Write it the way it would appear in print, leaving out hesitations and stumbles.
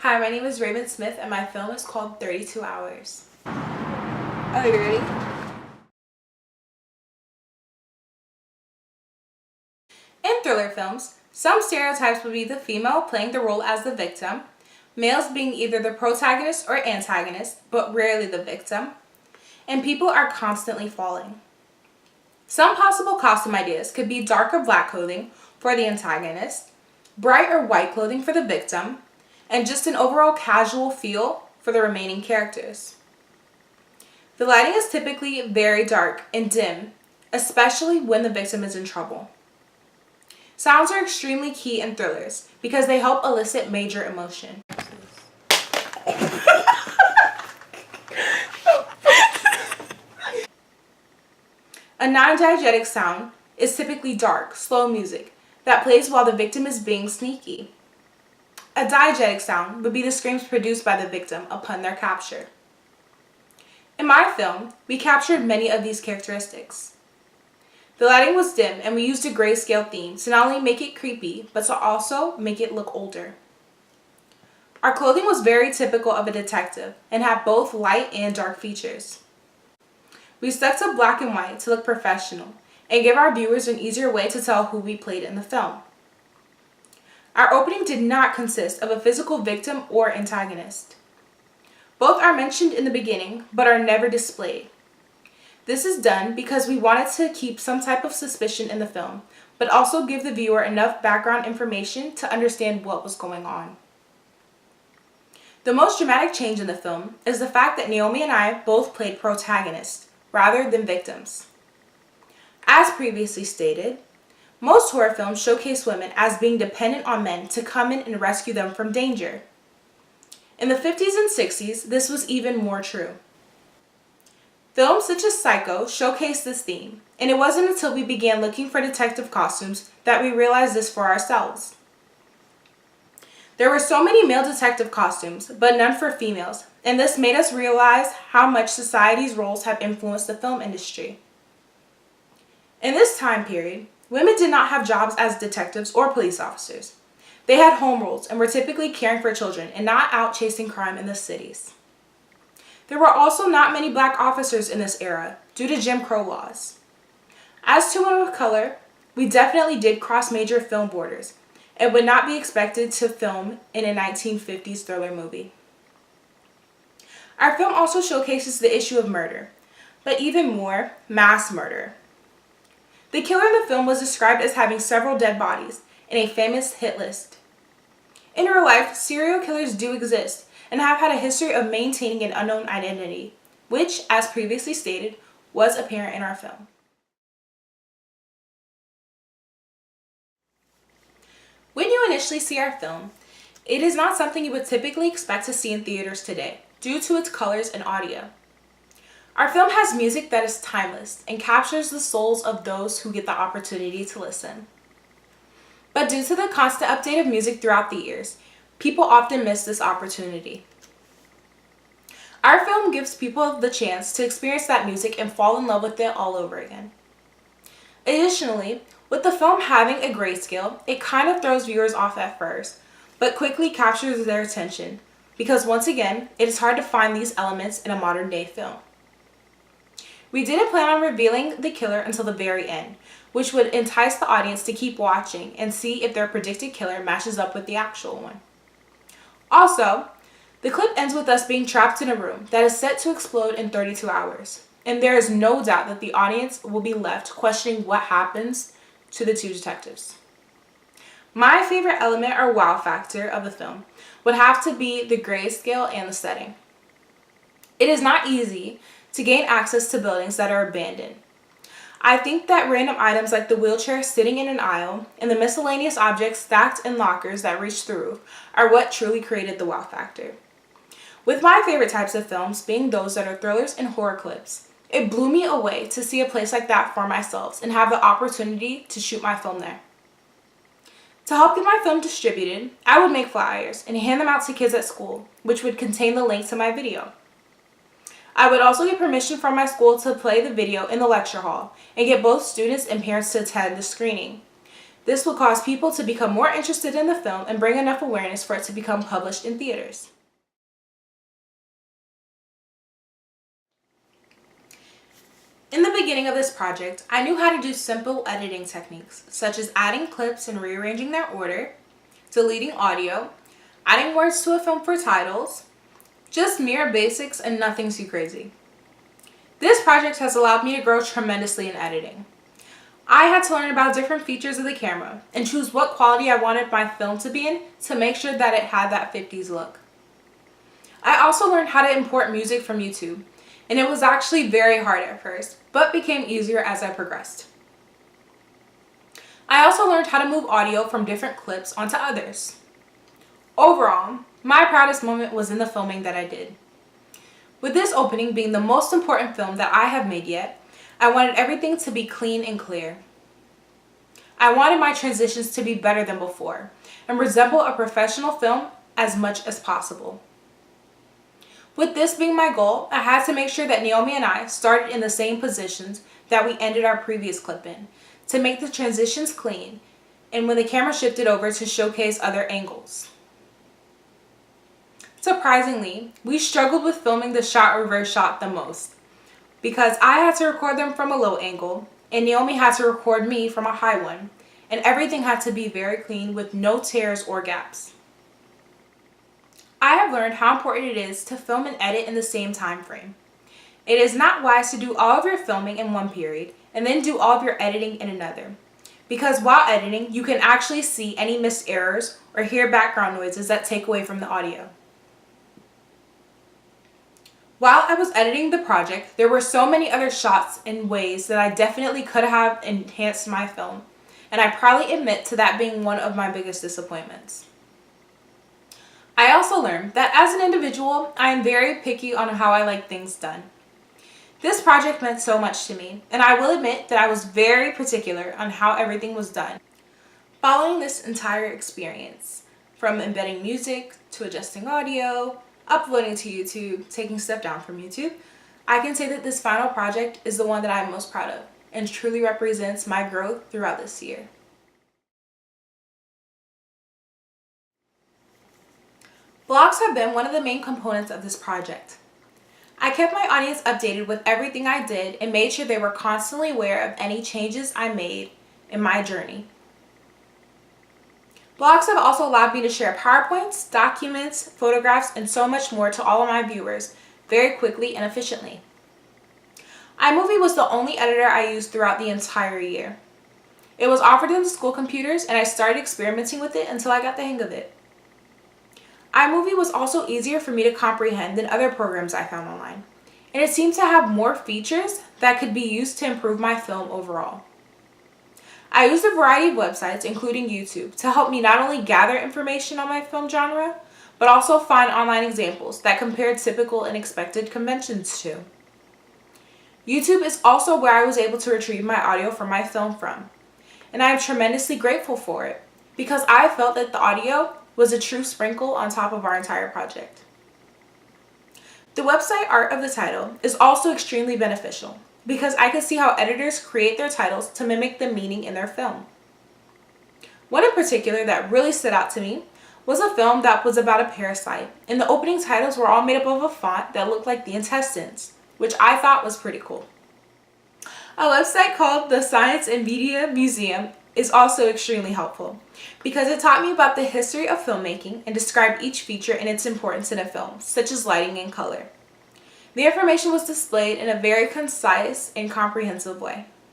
Hi, my name is Raven Smith and my film is called 32 Hours. Are you ready? In thriller films, some stereotypes would be the female playing the role as the victim, males being either the protagonist or antagonist, but rarely the victim, and people are constantly falling. Some possible costume ideas could be dark or black clothing for the antagonist, bright or white clothing for the victim, and just an overall casual feel for the remaining characters. The lighting is typically very dark and dim, especially when the victim is in trouble. Sounds are extremely key in thrillers because they help elicit major emotion. A non-diegetic sound is typically dark, slow music that plays while the victim is being sneaky. A diegetic sound would be the screams produced by the victim upon their capture. In my film, we captured many of these characteristics. The lighting was dim and we used a grayscale theme to not only make it creepy, but to also make it look older. Our clothing was very typical of a detective and had both light and dark features. We stuck to black and white to look professional and give our viewers an easier way to tell who we played in the film. Our opening did not consist of a physical victim or antagonist. Both are mentioned in the beginning, but are never displayed. This is done because we wanted to keep some type of suspicion in the film, but also give the viewer enough background information to understand what was going on. The most dramatic change in the film is the fact that Naomi and I both played protagonists, rather than victims. As previously stated, most horror films showcase women as being dependent on men to come in and rescue them from danger. In the 50s and 60s, this was even more true. Films such as Psycho showcased this theme, and it wasn't until we began looking for detective costumes that we realized this for ourselves. There were so many male detective costumes, but none for females, and this made us realize how much society's roles have influenced the film industry. In this time period, women did not have jobs as detectives or police officers. They had home roles and were typically caring for children and not out chasing crime in the cities. There were also not many black officers in this era due to Jim Crow laws. As to women of color, we definitely did cross major film borders and would not be expected to film in a 1950s thriller movie. Our film also showcases the issue of murder, but even more, mass murder. The killer in the film was described as having several dead bodies in a famous hit list. In real life, serial killers do exist and have had a history of maintaining an unknown identity, which, as previously stated, was apparent in our film. When you initially see our film, it is not something you would typically expect to see in theaters today, due to its colors and audio. Our film has music that is timeless and captures the souls of those who get the opportunity to listen. But due to the constant update of music throughout the years, people often miss this opportunity. Our film gives people the chance to experience that music and fall in love with it all over again. Additionally, with the film having a grayscale, it kind of throws viewers off at first, but quickly captures their attention because once again, it is hard to find these elements in a modern day film. We didn't plan on revealing the killer until the very end, which would entice the audience to keep watching and see if their predicted killer matches up with the actual one. Also, the clip ends with us being trapped in a room that is set to explode in 32 hours, and there is no doubt that the audience will be left questioning what happens to the two detectives. My favorite element or wow factor of the film would have to be the grayscale and the setting. It is not easy to gain access to buildings that are abandoned. I think that random items like the wheelchair sitting in an aisle and the miscellaneous objects stacked in lockers that reach the roof are what truly created the wow factor. With my favorite types of films being those that are thrillers and horror clips, it blew me away to see a place like that for myself and have the opportunity to shoot my film there. To help get my film distributed, I would make flyers and hand them out to kids at school, which would contain the link to my video. I would also get permission from my school to play the video in the lecture hall and get both students and parents to attend the screening. This will cause people to become more interested in the film and bring enough awareness for it to become published in theaters. In the beginning of this project, I knew how to do simple editing techniques, such as adding clips and rearranging their order, deleting audio, adding words to a film for titles, just mere basics and nothing too crazy. This project has allowed me to grow tremendously in editing. I had to learn about different features of the camera and choose what quality I wanted my film to be in to make sure that it had that 50s look. I also learned how to import music from YouTube, and it was actually very hard at first, but became easier as I progressed. I also learned how to move audio from different clips onto others. Overall, my proudest moment was in the filming that I did. With this opening being the most important film that I have made yet, I wanted everything to be clean and clear. I wanted my transitions to be better than before and resemble a professional film as much as possible. With this being my goal, I had to make sure that Naomi and I started in the same positions that we ended our previous clip in, to make the transitions clean, and when the camera shifted over to showcase other angles. Surprisingly, we struggled with filming the shot reverse shot the most, because I had to record them from a low angle, and Naomi had to record me from a high one, and everything had to be very clean with no tears or gaps. I have learned how important it is to film and edit in the same time frame. It is not wise to do all of your filming in one period and then do all of your editing in another, because while editing, you can actually see any missed errors or hear background noises that take away from the audio. While I was editing the project, there were so many other shots and ways that I definitely could have enhanced my film, and I proudly admit to that being one of my biggest disappointments. I also learned that as an individual, I am very picky on how I like things done. This project meant so much to me, and I will admit that I was very particular on how everything was done. Following this entire experience, from embedding music to adjusting audio, uploading to YouTube, taking stuff down from YouTube, I can say that this final project is the one that I'm most proud of and truly represents my growth throughout this year. Vlogs have been one of the main components of this project. I kept my audience updated with everything I did and made sure they were constantly aware of any changes I made in my journey. Vlogs have also allowed me to share PowerPoints, documents, photographs, and so much more to all of my viewers very quickly and efficiently. iMovie was the only editor I used throughout the entire year. It was offered in the school computers, and I started experimenting with it until I got the hang of it. iMovie was also easier for me to comprehend than other programs I found online, and it seemed to have more features that could be used to improve my film overall. I used a variety of websites, including YouTube, to help me not only gather information on my film genre, but also find online examples that compared typical and expected conventions to. YouTube is also where I was able to retrieve my audio for my film from, and I am tremendously grateful for it, because I felt that the audio was a true sprinkle on top of our entire project. The website art of the title is also extremely beneficial because I could see how editors create their titles to mimic the meaning in their film. One in particular that really stood out to me was a film that was about a parasite, and the opening titles were all made up of a font that looked like the intestines, which I thought was pretty cool. A website called the Science and Media Museum is also extremely helpful because it taught me about the history of filmmaking and described each feature and its importance in a film, such as lighting and color. The information was displayed in a very concise and comprehensive way.